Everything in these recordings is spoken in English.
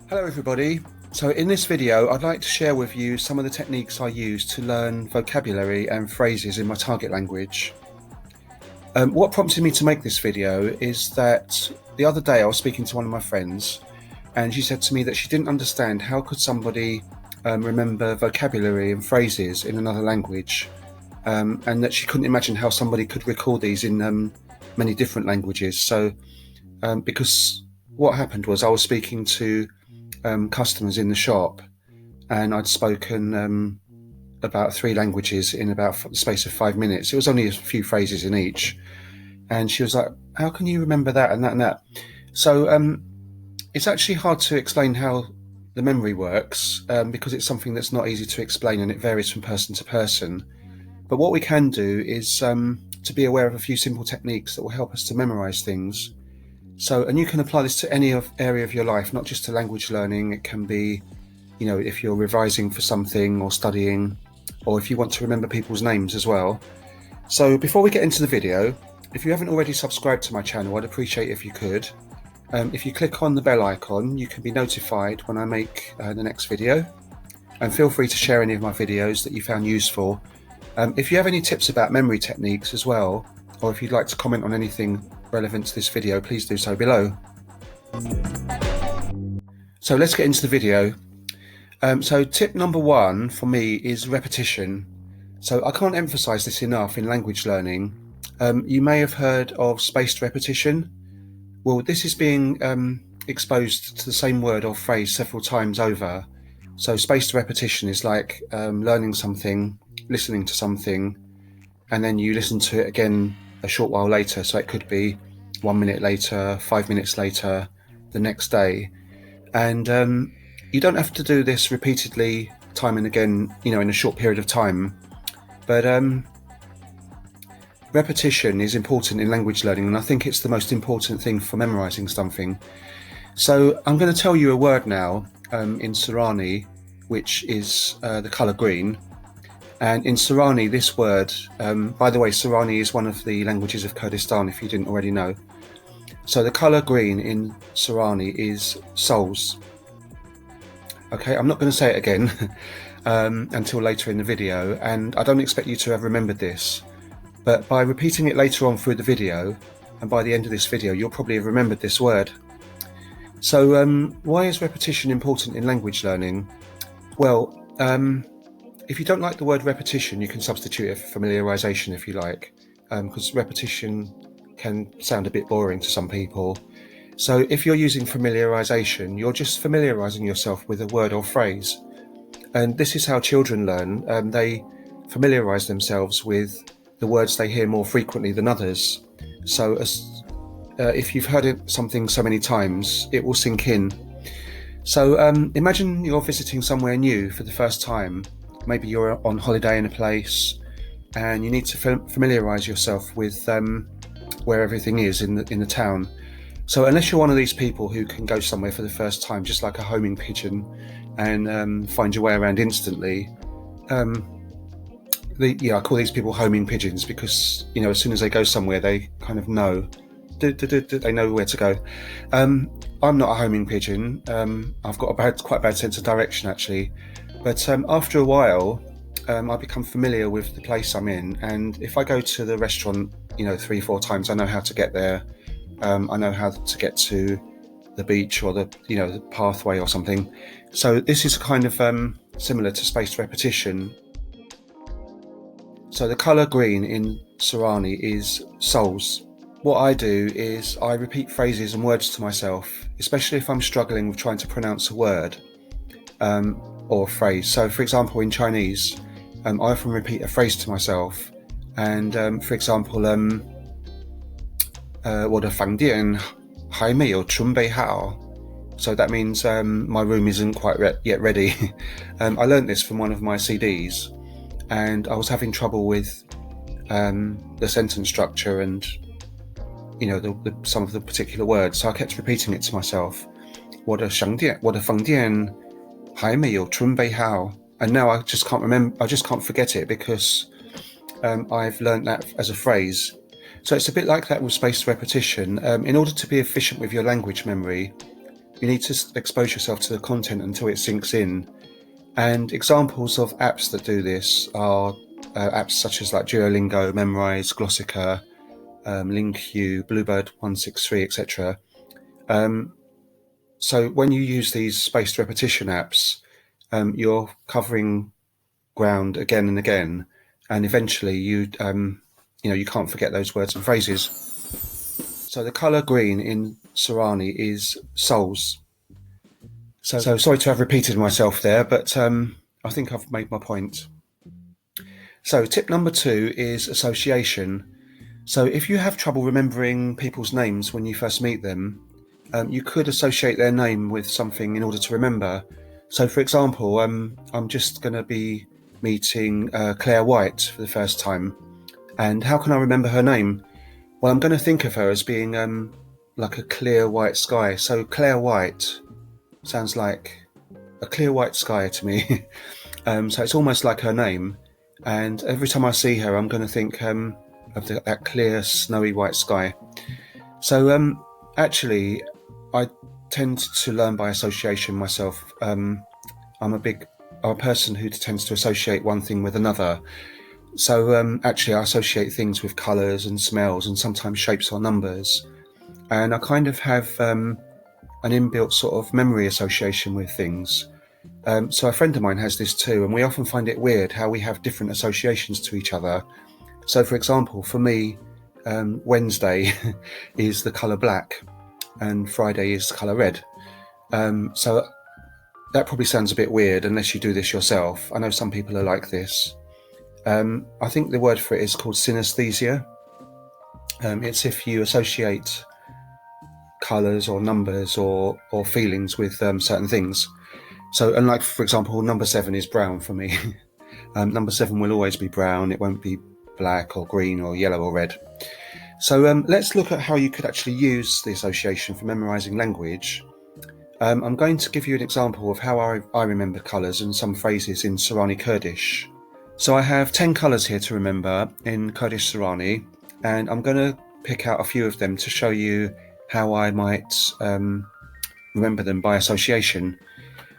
Hello everybody. So in this video I'd like to share with you some of the techniques I use to learn vocabulary and phrases in my target language. What prompted me to make this video is that the other day I was speaking to one of my friends and she said to me that she didn't understand how could somebody remember vocabulary and phrases in another language, and that she couldn't imagine how somebody could recall these in many different languages. So because what happened was I was speaking to customers in the shop and I'd spoken about 3 languages in about the space of 5 minutes. It was only a few phrases in each, and she was like, how can you remember that and that and that? So it's actually hard to explain how the memory works, because it's something that's not easy to explain and it varies from person to person. But what we can do is to be aware of a few simple techniques that will help us to memorize things. So, and you can apply this to any area of your life, not just to language learning. It can be, you know, if you're revising for something or studying, or if you want to remember people's names as well. So before we get into the video, if you haven't already subscribed to my channel, I'd appreciate if you could. If you click on the bell icon, you can be notified when I make the next video, and feel free to share any of my videos that you found useful. If you have any tips about memory techniques as well, or if you'd like to comment on anything relevant to this video, please do so below. So let's get into the video. So tip number 1 for me is repetition. So I can't emphasize this enough in language learning. You may have heard of spaced repetition. Well, this is being exposed to the same word or phrase several times over. So spaced repetition is like learning something, listening to something, and then you listen to it again a short while later. So it could be 1 minute later, 5 minutes later, the next day. And you don't have to do this repeatedly time and again, you know, in a short period of time. But repetition is important in language learning, and I think it's the most important thing for memorizing something. So I'm going to tell you a word now in Sorani, which is the color green. And in Sorani, this word, by the way, Sorani is one of the languages of Kurdistan, if you didn't already know. So the color green in Sorani is souls. Okay, I'm not going to say it again until later in the video, and I don't expect you to have remembered this, but by repeating it later on through the video, and by the end of this video, you'll probably have remembered this word. So why is repetition important in language learning? Well, if you don't like the word repetition, you can substitute it for familiarization if you like, because repetition can sound a bit boring to some people. So if you're using familiarization, you're just familiarizing yourself with a word or phrase. And this is how children learn. They familiarize themselves with the words they hear more frequently than others. So if you've heard something so many times, it will sink in. So imagine you're visiting somewhere new for the first time. Maybe you're on holiday in a place and you need to familiarize yourself with where everything is in the town. So unless you're one of these people who can go somewhere for the first time, just like a homing pigeon, and find your way around instantly, I call these people homing pigeons because, you know, as soon as they go somewhere, they kind of know. They know where to go. I'm not a homing pigeon. I've got quite a bad sense of direction, actually. But after a while, I become familiar with the place I'm in, and if I go to the restaurant, you know, 3-4 times, I know how to get there. I know how to get to the beach or the pathway or something. So this is kind of similar to spaced repetition. So the color green in Sorani is souls. What I do is I repeat phrases and words to myself, especially if I'm struggling with trying to pronounce a word or a phrase. So for example, in Chinese, I often repeat a phrase to myself, and for example, 我的房间还没有准备好. So that means my room isn't quite yet ready. I learned this from one of my CDs, and I was having trouble with the sentence structure and, you know, some of the particular words. So I kept repeating it to myself. 我的房间还没有准备好. And now I just can't forget it because I've learned that as a phrase. So it's a bit like that with spaced repetition. In order to be efficient with your language memory, you need to expose yourself to the content until it sinks in. And examples of apps that do this are apps such as like Duolingo, Memrise, Glossica, LingQ, Bluebird 163, etc. So when you use these spaced repetition apps, you're covering ground again and again, and eventually you can't forget those words and phrases. So the colour green in Sorani is souls. So sorry to have repeated myself there, but I think I've made my point. So tip number 2 is association. So if you have trouble remembering people's names when you first meet them, you could associate their name with something in order to remember. So for example, I'm just going to be meeting Claire White for the first time. And how can I remember her name? Well, I'm going to think of her as being like a clear white sky. So Claire White sounds like a clear white sky to me. So it's almost like her name. And every time I see her, I'm going to think of that clear, snowy white sky. So actually, I tend to learn by association myself. I'm a person who tends to associate one thing with another. So actually, I associate things with colours and smells and sometimes shapes or numbers. And I kind of have an inbuilt sort of memory association with things. So a friend of mine has this too, and we often find it weird how we have different associations to each other. So for example, for me, Wednesday is the colour black and Friday is the colour red. So that probably sounds a bit weird unless you do this yourself. I know some people are like this. I think the word for it is called synesthesia. It's if you associate colours or numbers or feelings with certain things. So, and like, for example, number 7 is brown for me. Number 7 will always be brown. It won't be black or green or yellow or red. So let's look at how you could actually use the association for memorising language. I'm going to give you an example of how I remember colours and some phrases in Sorani Kurdish. So I have 10 colours here to remember in Kurdish Sorani, and I'm going to pick out a few of them to show you how I might remember them by association.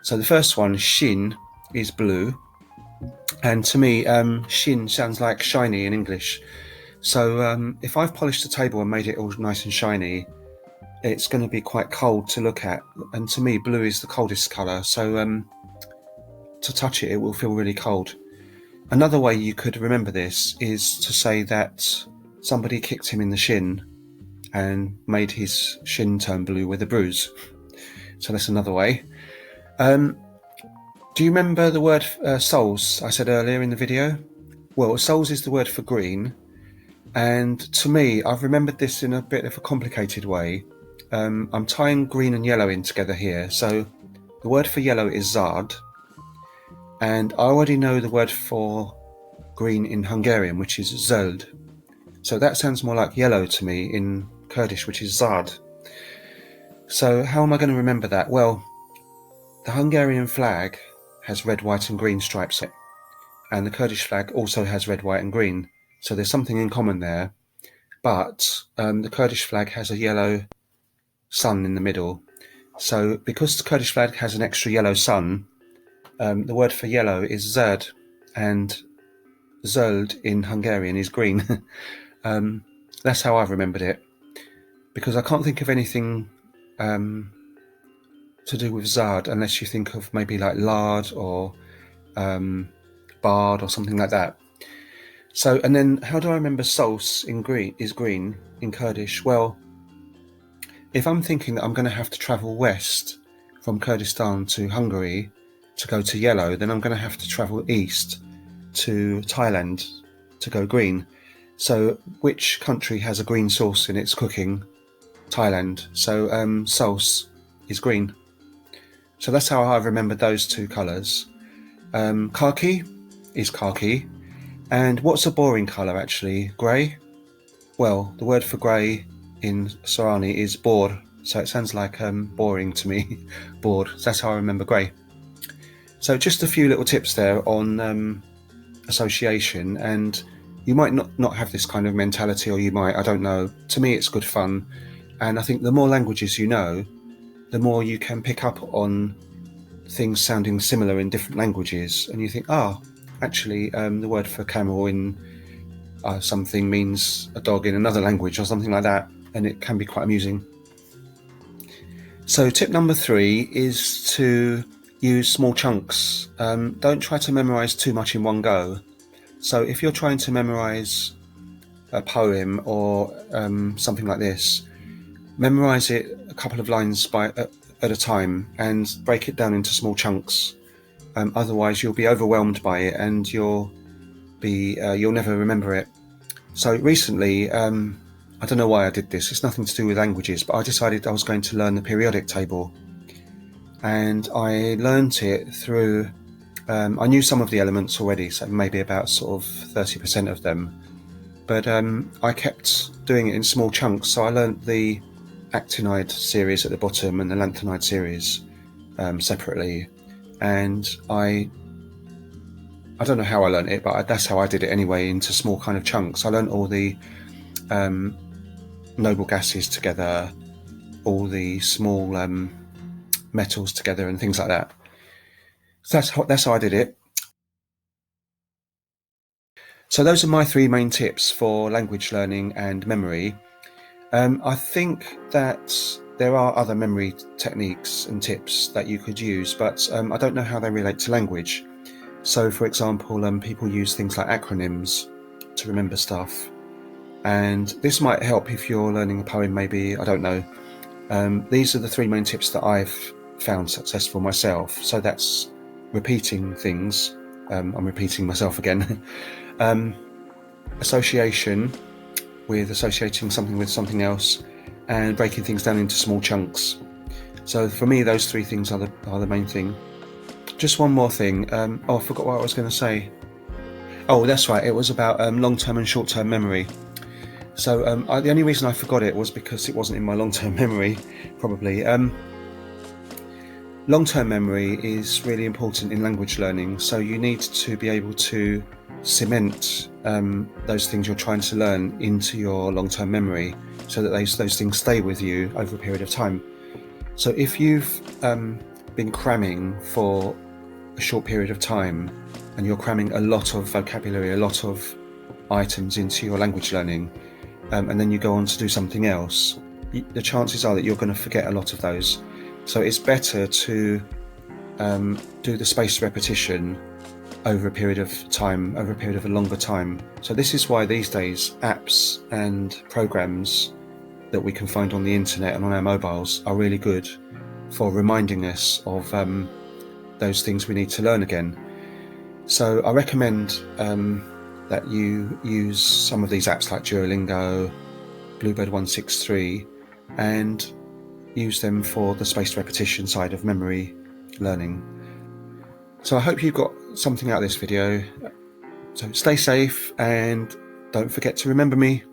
So the first one, shin, is blue. And to me, shin sounds like shiny in English. So if I've polished the table and made it all nice and shiny, it's going to be quite cold to look at. And to me, blue is the coldest colour. So to touch it, it will feel really cold. Another way you could remember this is to say that somebody kicked him in the shin and made his shin turn blue with a bruise. So that's another way. Do you remember the word souls I said earlier in the video? Well, souls is the word for green, and to me, I've remembered this in a bit of a complicated way. I'm tying green and yellow in together here. So the word for yellow is zard, and I already know the word for green in Hungarian, which is zöld. So that sounds more like yellow to me in Kurdish, which is zard. So how am I going to remember that? Well, the Hungarian flag has red, white and green stripes on it, and the Kurdish flag also has red, white and green. So there's something in common there. But the Kurdish flag has a yellow sun in the middle. So because the Kurdish flag has an extra yellow sun, the word for yellow is zöld, and zöld in Hungarian is green. That's how I've remembered it, because I can't think of anything to do with zard unless you think of maybe like lard or bard or something like that. So, and then how do I remember sos in green is green in Kurdish? Well, if I'm thinking that I'm going to have to travel west from Kurdistan to Hungary to go to yellow, then I'm going to have to travel east to Thailand to go green. So which country has a green sauce in its cooking? Thailand. So sauce is green. So that's how I remember those two colours. Khaki is khaki. And what's a boring colour actually? Grey? Well, the word for grey in Sorani is bor, so it sounds like boring to me. Bored. So that's how I remember grey. So just a few little tips there on association, and You might not have this kind of mentality, or you might, I don't know. To me, it's good fun. And I think the more languages you know, the more you can pick up on things sounding similar in different languages. And you think, actually, the word for camel in something means a dog in another language or something like that. And it can be quite amusing. So tip number 3 is to use small chunks. Don't try to memorize too much in one go. So if you're trying to memorize a poem or something like this, memorize it a couple of lines at a time and break it down into small chunks. Otherwise, you'll be overwhelmed by it and you'll never remember it. So recently, I don't know why I did this. It's nothing to do with languages, but I decided I was going to learn the periodic table, and I learnt it through. I knew some of the elements already, so maybe about sort of 30% of them. But I kept doing it in small chunks. So I learnt the actinide series at the bottom and the lanthanide series separately, and I don't know how I learnt it, but that's how I did it anyway, into small kind of chunks. I learnt all the noble gases together, all the small metals together, and things like that. So that's how I did it. So those are my 3 main tips for language learning and memory. I think that there are other memory techniques and tips that you could use, but I don't know how they relate to language. So, for example, people use things like acronyms to remember stuff, and this might help if you're learning a poem, maybe, I don't know. These are the 3 main tips that I've found successful myself. So that's repeating things. I'm repeating myself again. Association, with associating something with something else, and breaking things down into small chunks. So for me, those 3 things are the main thing. Just one more thing. I forgot what I was going to say. Oh, that's right. It was about long-term and short-term memory. So the only reason I forgot it was because it wasn't in my long-term memory, probably. Long-term memory is really important in language learning. So you need to be able to cement those things you're trying to learn into your long-term memory, so that those things stay with you over a period of time. So if you've been cramming for a short period of time, and you're cramming a lot of vocabulary, a lot of items into your language learning, and then you go on to do something else, the chances are that you're going to forget a lot of those. So it's better to do the spaced repetition over a period of time, over a period of a longer time. So this is why these days apps and programs that we can find on the internet and on our mobiles are really good for reminding us of those things we need to learn again. So I recommend that you use some of these apps like Duolingo, Bluebird 163, and use them for the spaced repetition side of memory learning. So I hope you got something out of this video. So stay safe and don't forget to remember me.